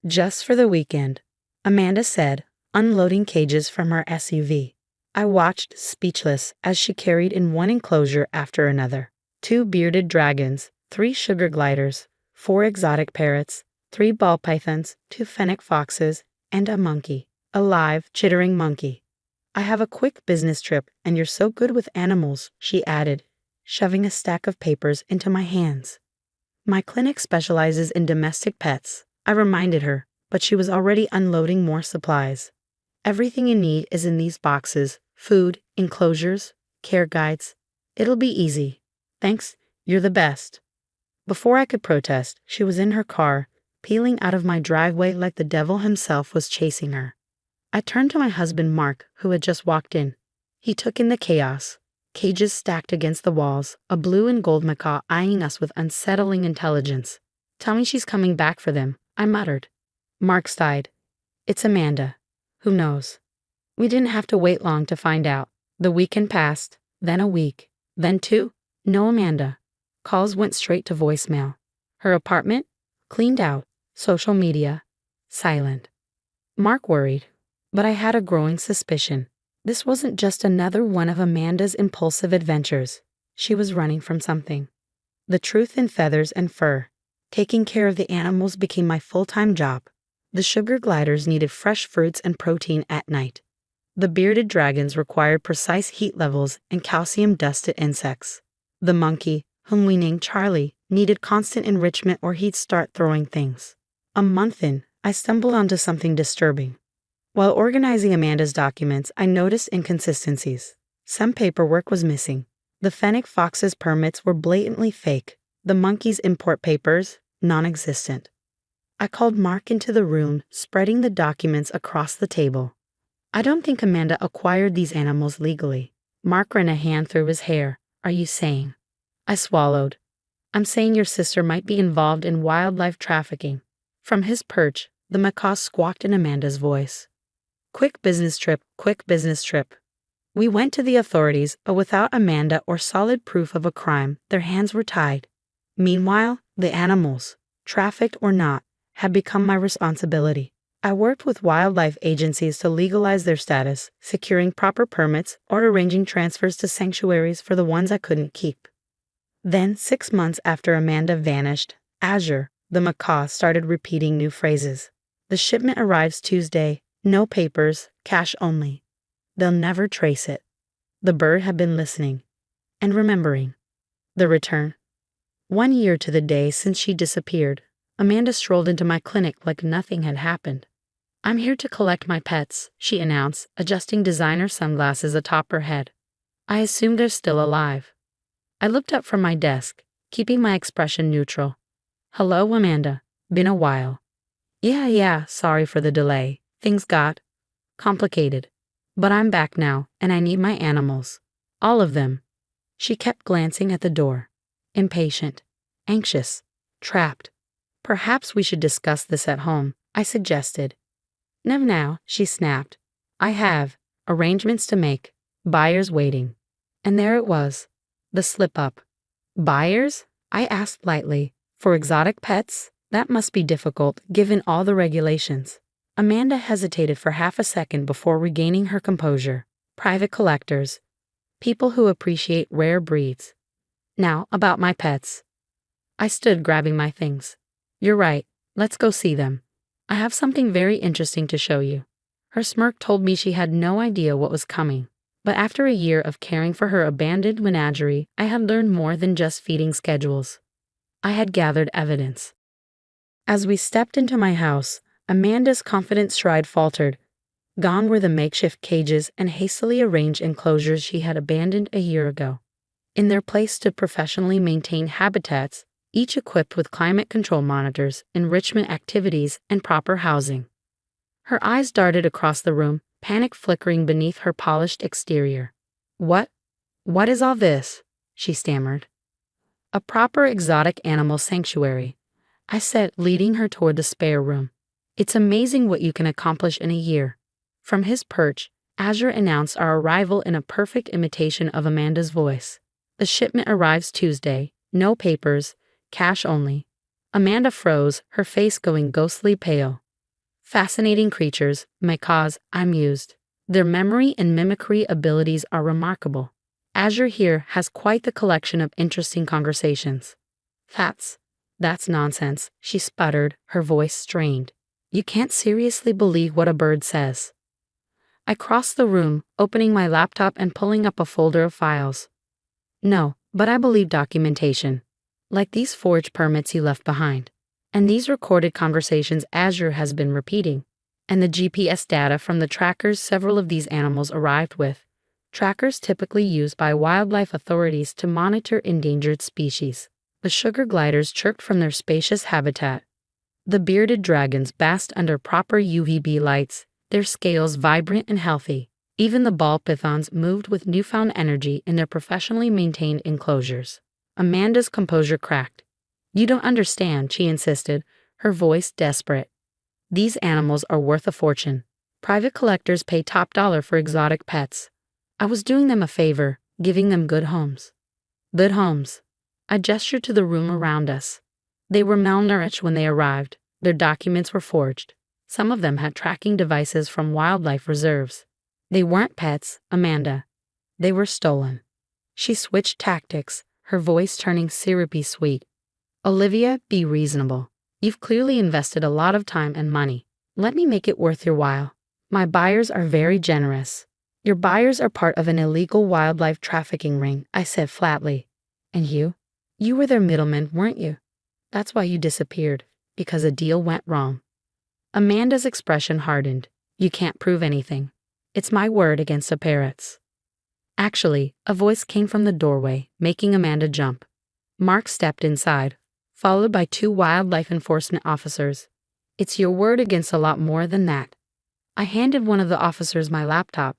Just for the weekend, Amanda said, unloading cages from her SUV. I watched, speechless, as she carried in one enclosure after another. 2 bearded dragons, 3 sugar gliders, 4 exotic parrots, 3 ball pythons, 2 fennec foxes, and a monkey. A live, chittering monkey. I have a quick business trip, and you're so good with animals, she added, shoving a stack of papers into my hands. My clinic specializes in domestic pets, I reminded her, but she was already unloading more supplies. Everything you need is in these boxes: food, enclosures, care guides. It'll be easy. Thanks, you're the best. Before I could protest, she was in her car, peeling out of my driveway like the devil himself was chasing her. I turned to my husband Mark, who had just walked in. He took in the chaos. Cages stacked against the walls, a blue and gold macaw eyeing us with unsettling intelligence. Tell me she's coming back for them, I muttered. Mark sighed. It's Amanda. Who knows? We didn't have to wait long to find out. The weekend passed, then a week, then 2. No Amanda. Calls went straight to voicemail. Her apartment? Cleaned out. Social media? Silent. Mark worried, but I had a growing suspicion. This wasn't just another one of Amanda's impulsive adventures. She was running from something. The truth in feathers and fur. Taking care of the animals became my full-time job. The sugar gliders needed fresh fruits and protein at night. The bearded dragons required precise heat levels and calcium-dusted insects. The monkey, whom we named Charlie, needed constant enrichment or he'd start throwing things. A month in, I stumbled onto something disturbing. While organizing Amanda's documents, I noticed inconsistencies. Some paperwork was missing. The fennec fox's permits were blatantly fake. The monkey's import papers, non-existent. I called Mark into the room, spreading the documents across the table. I don't think Amanda acquired these animals legally. Mark ran a hand through his hair. Are you saying? I swallowed. I'm saying your sister might be involved in wildlife trafficking. From his perch, the macaw squawked in Amanda's voice. Quick business trip, quick business trip. We went to the authorities, but without Amanda or solid proof of a crime, their hands were tied. Meanwhile, the animals, trafficked or not, had become my responsibility. I worked with wildlife agencies to legalize their status, securing proper permits or arranging transfers to sanctuaries for the ones I couldn't keep. Then, 6 months after Amanda vanished, Azure, the macaw, started repeating new phrases. The shipment arrives Tuesday, no papers, cash only. They'll never trace it. The bird had been listening and remembering. The return. 1 year to the day since she disappeared, Amanda strolled into my clinic like nothing had happened. I'm here to collect my pets, she announced, adjusting designer sunglasses atop her head. I assume they're still alive. I looked up from my desk, keeping my expression neutral. Hello, Amanda. Been a while. Yeah, sorry for the delay. Things got complicated. But I'm back now, and I need my animals. All of them. She kept glancing at the door. Impatient. Anxious. Trapped. Perhaps we should discuss this at home, I suggested. No, now, she snapped. I have arrangements to make. Buyers waiting. And there it was. The slip-up. Buyers? I asked lightly. For exotic pets? That must be difficult, given all the regulations. Amanda hesitated for half a second before regaining her composure. Private collectors. People who appreciate rare breeds. Now, about my pets. I stood grabbing my things. You're right. Let's go see them. I have something very interesting to show you. Her smirk told me she had no idea what was coming. But after a year of caring for her abandoned menagerie, I had learned more than just feeding schedules. I had gathered evidence. As we stepped into my house, Amanda's confident stride faltered. Gone were the makeshift cages and hastily arranged enclosures she had abandoned a year ago. In their place stood professionally maintained habitats, each equipped with climate control monitors, enrichment activities, and proper housing. Her eyes darted across the room, panic flickering beneath her polished exterior. What is all this? She stammered. A proper exotic animal sanctuary, I said, leading her toward the spare room. It's amazing what you can accomplish in a year. From his perch, Azure announced our arrival in a perfect imitation of Amanda's voice. The shipment arrives Tuesday, no papers, cash only. Amanda froze, her face going ghostly pale. Fascinating creatures, because I'm used. Their memory and mimicry abilities are remarkable. Azure here has quite the collection of interesting conversations. That's nonsense, she sputtered, her voice strained. You can't seriously believe what a bird says. I crossed the room, opening my laptop and pulling up a folder of files. No, but I believe documentation. Like these forged permits you left behind. And these recorded conversations Azure has been repeating. And the GPS data from the trackers several of these animals arrived with. Trackers typically used by wildlife authorities to monitor endangered species. The sugar gliders chirped from their spacious habitat. The bearded dragons basked under proper UVB lights, their scales vibrant and healthy. Even the ball pythons moved with newfound energy in their professionally maintained enclosures. Amanda's composure cracked. You don't understand, she insisted, her voice desperate. These animals are worth a fortune. Private collectors pay top dollar for exotic pets. I was doing them a favor, giving them good homes. Good homes. I gestured to the room around us. They were malnourished when they arrived. Their documents were forged. Some of them had tracking devices from wildlife reserves. They weren't pets, Amanda. They were stolen. She switched tactics, her voice turning syrupy sweet. Olivia, be reasonable. You've clearly invested a lot of time and money. Let me make it worth your while. My buyers are very generous. Your buyers are part of an illegal wildlife trafficking ring, I said flatly. And you? You were their middleman, weren't you? That's why you disappeared, because a deal went wrong. Amanda's expression hardened. You can't prove anything. It's my word against a parrot's. Actually, a voice came from the doorway, making Amanda jump. Mark stepped inside, followed by 2 wildlife enforcement officers. It's your word against a lot more than that. I handed one of the officers my laptop.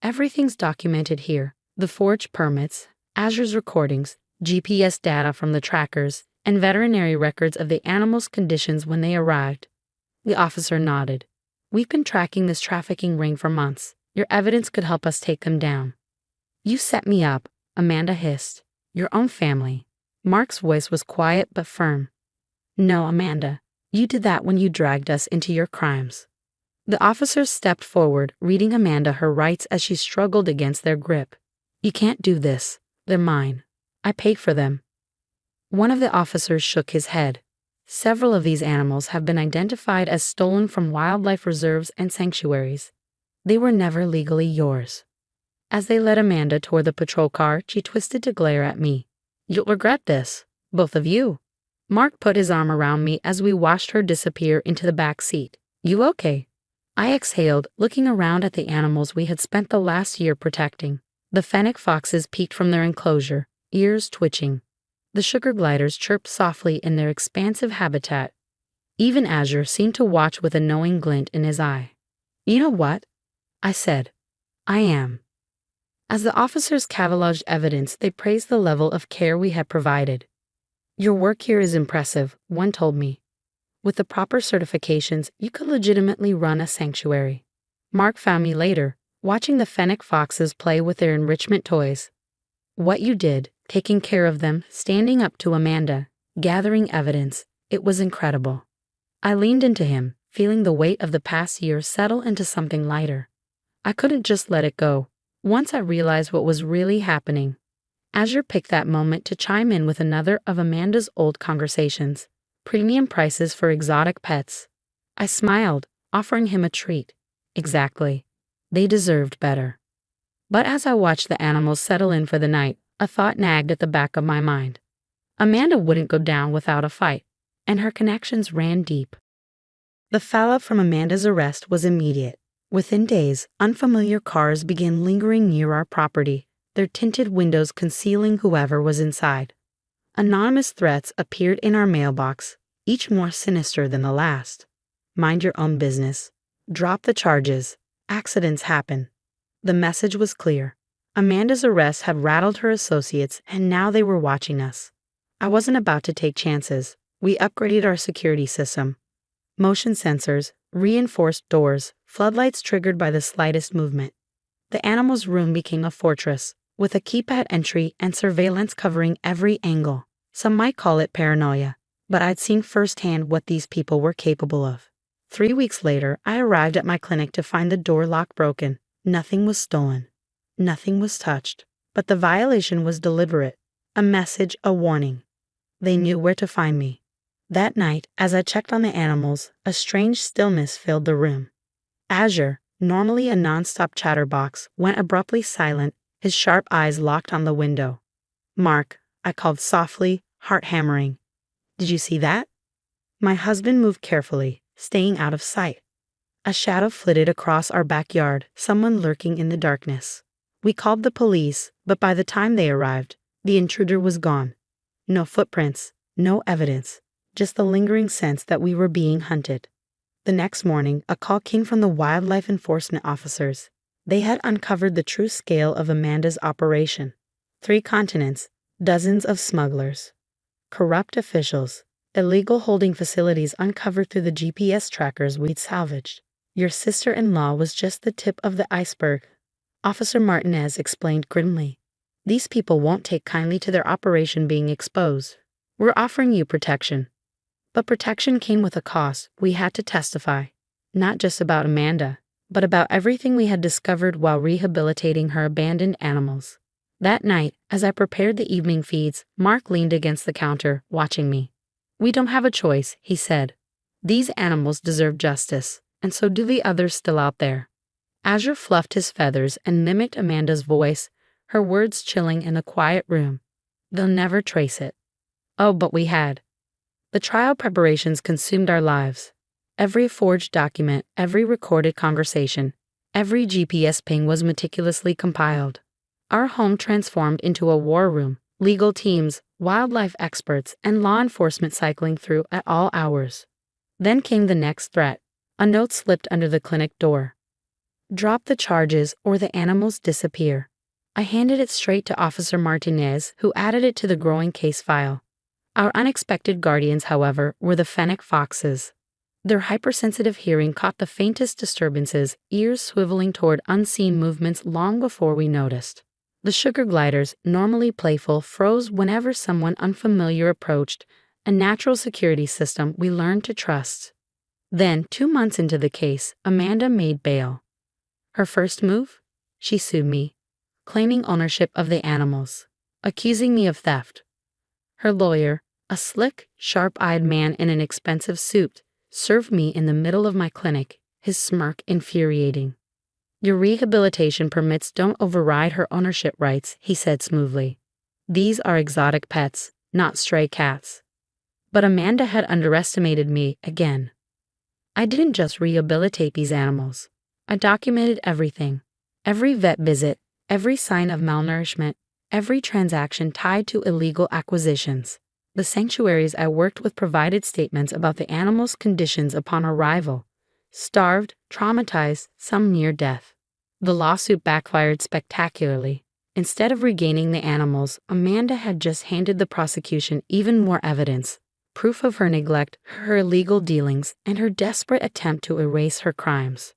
Everything's documented here. The forged permits, Azure's recordings, GPS data from the trackers, and veterinary records of the animals' conditions when they arrived. The officer nodded. We've been tracking this trafficking ring for months. Your evidence could help us take them down. You set me up, Amanda hissed. Your own family. Mark's voice was quiet but firm. No, Amanda. You did that when you dragged us into your crimes. The officers stepped forward, reading Amanda her rights as she struggled against their grip. You can't do this. They're mine. I paid for them. One of the officers shook his head. Several of these animals have been identified as stolen from wildlife reserves and sanctuaries. They were never legally yours. As they led Amanda toward the patrol car, she twisted to glare at me. You'll regret this, both of you. Mark put his arm around me as we watched her disappear into the back seat. You okay? I exhaled, looking around at the animals we had spent the last year protecting. The fennec foxes peeked from their enclosure, ears twitching. The sugar gliders chirped softly in their expansive habitat. Even Azure seemed to watch with a knowing glint in his eye. You know what? I said. I am. As the officers cataloged evidence, they praised the level of care we had provided. Your work here is impressive, one told me. With the proper certifications, you could legitimately run a sanctuary. Mark found me later, watching the fennec foxes play with their enrichment toys. What you did, taking care of them, standing up to Amanda, gathering evidence, it was incredible. I leaned into him, feeling the weight of the past year settle into something lighter. I couldn't just let it go. Once I realized what was really happening. Azure picked that moment to chime in with another of Amanda's old conversations. Premium prices for exotic pets. I smiled, offering him a treat. Exactly. They deserved better. But as I watched the animals settle in for the night, a thought nagged at the back of my mind. Amanda wouldn't go down without a fight, and her connections ran deep. The fallout from Amanda's arrest was immediate. Within days, unfamiliar cars began lingering near our property, their tinted windows concealing whoever was inside. Anonymous threats appeared in our mailbox, each more sinister than the last. Mind your own business. Drop the charges. Accidents happen. The message was clear. Amanda's arrest had rattled her associates, and now they were watching us. I wasn't about to take chances. We upgraded our security system. Motion sensors, reinforced doors, floodlights triggered by the slightest movement. The animal's room became a fortress, with a keypad entry and surveillance covering every angle. Some might call it paranoia, but I'd seen firsthand what these people were capable of. 3 weeks later, I arrived at my clinic to find the door lock broken. Nothing was stolen. Nothing was touched. But the violation was deliberate. A message, a warning. They knew where to find me. That night, as I checked on the animals, a strange stillness filled the room. Azure, normally a non-stop chatterbox, went abruptly silent, his sharp eyes locked on the window. "Mark," I called softly, heart hammering. "Did you see that?" My husband moved carefully, staying out of sight. A shadow flitted across our backyard, someone lurking in the darkness. We called the police, but by the time they arrived, the intruder was gone. No footprints, no evidence, just the lingering sense that we were being hunted. The next morning, a call came from the wildlife enforcement officers. They had uncovered the true scale of Amanda's operation. 3 continents, dozens of smugglers, corrupt officials, illegal holding facilities uncovered through the GPS trackers we'd salvaged. Your sister-in-law was just the tip of the iceberg, Officer Martinez explained grimly. These people won't take kindly to their operation being exposed. We're offering you protection. But protection came with a cost. We had to testify, not just about Amanda, but about everything we had discovered while rehabilitating her abandoned animals. That night, as I prepared the evening feeds, Mark leaned against the counter, watching me. "We don't have a choice," he said. "These animals deserve justice, and so do the others still out there." Azure fluffed his feathers and mimicked Amanda's voice, her words chilling in a quiet room. "They'll never trace it." Oh, but we had. The trial preparations consumed our lives. Every forged document, every recorded conversation, every GPS ping was meticulously compiled. Our home transformed into a war room, legal teams, wildlife experts, and law enforcement cycling through at all hours. Then came the next threat. A note slipped under the clinic door. "Drop the charges or the animals disappear." I handed it straight to Officer Martinez, who added it to the growing case file. Our unexpected guardians, however, were the fennec foxes. Their hypersensitive hearing caught the faintest disturbances, ears swiveling toward unseen movements long before we noticed. The sugar gliders, normally playful, froze whenever someone unfamiliar approached, a natural security system we learned to trust. Then, 2 months into the case, Amanda made bail. Her first move? She sued me, claiming ownership of the animals, accusing me of theft. Her lawyer, a slick, sharp-eyed man in an expensive suit, served me in the middle of my clinic, his smirk infuriating. "Your rehabilitation permits don't override her ownership rights," he said smoothly. "These are exotic pets, not stray cats." But Amanda had underestimated me again. I didn't just rehabilitate these animals. I documented everything. Every vet visit, every sign of malnourishment, every transaction tied to illegal acquisitions. The sanctuaries I worked with provided statements about the animals' conditions upon arrival. Starved, traumatized, some near death. The lawsuit backfired spectacularly. Instead of regaining the animals, Amanda had just handed the prosecution even more evidence. Proof of her neglect, her illegal dealings, and her desperate attempt to erase her crimes.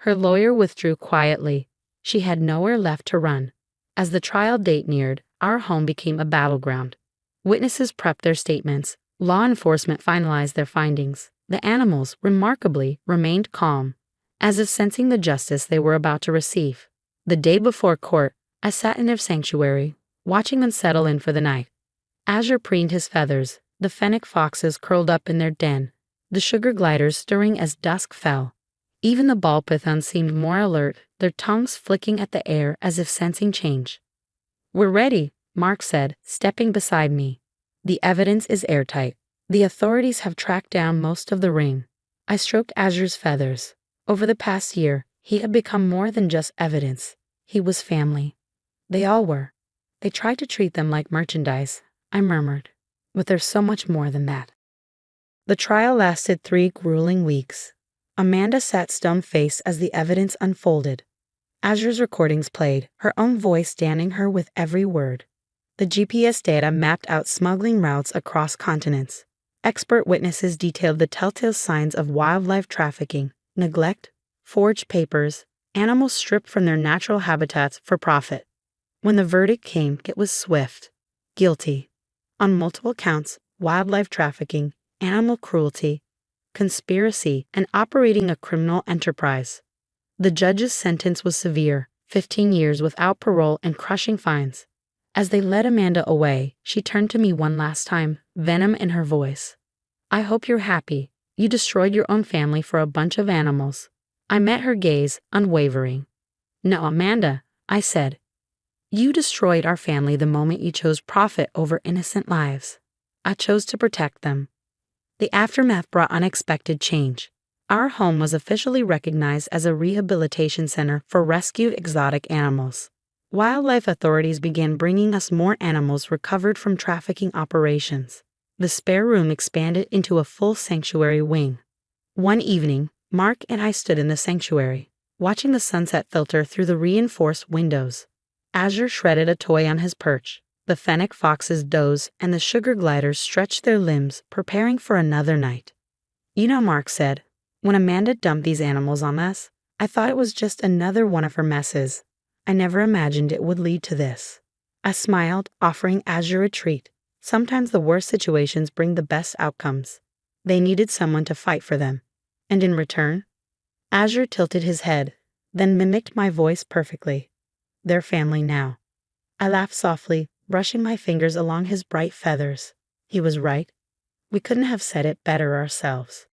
Her lawyer withdrew quietly. She had nowhere left to run. As the trial date neared, our home became a battleground. Witnesses prepped their statements. Law enforcement finalized their findings. The animals, remarkably, remained calm, as if sensing the justice they were about to receive. The day before court, I sat in their sanctuary, watching them settle in for the night. Azure preened his feathers, the fennec foxes curled up in their den, the sugar gliders stirring as dusk fell. Even the ball pythons seemed more alert, their tongues flicking at the air as if sensing change. "We're ready," Mark said, stepping beside me. "The evidence is airtight. The authorities have tracked down most of the ring." I stroked Azure's feathers. Over the past year, he had become more than just evidence. He was family. They all were. They tried to treat them like merchandise, I murmured. But there's so much more than that. The trial lasted 3 grueling weeks. Amanda sat stone-faced as the evidence unfolded. Azure's recordings played, her own voice damning her with every word. The GPS data mapped out smuggling routes across continents. Expert witnesses detailed the telltale signs of wildlife trafficking, neglect, forged papers, animals stripped from their natural habitats for profit. When the verdict came, it was swift. Guilty. On multiple counts: wildlife trafficking, animal cruelty, conspiracy, and operating a criminal enterprise. The judge's sentence was severe, 15 years without parole and crushing fines. As they led Amanda away, she turned to me one last time, venom in her voice. "I hope you're happy. You destroyed your own family for a bunch of animals." I met her gaze, unwavering. "No, Amanda," I said. "You destroyed our family the moment you chose profit over innocent lives. I chose to protect them." The aftermath brought unexpected change. Our home was officially recognized as a rehabilitation center for rescued exotic animals. Wildlife authorities began bringing us more animals recovered from trafficking operations. The spare room expanded into a full sanctuary wing. One evening, Mark and I stood in the sanctuary, watching the sunset filter through the reinforced windows. Azure shredded a toy on his perch. The fennec foxes dozed and the sugar gliders stretched their limbs, preparing for another night. "You know," Mark said, "when Amanda dumped these animals on us, I thought it was just another one of her messes. I never imagined it would lead to this." I smiled, offering Azure a treat. Sometimes the worst situations bring the best outcomes. They needed someone to fight for them. And in return, Azure tilted his head, then mimicked my voice perfectly. "They're family now." I laughed softly, brushing my fingers along his bright feathers. He was right. We couldn't have said it better ourselves.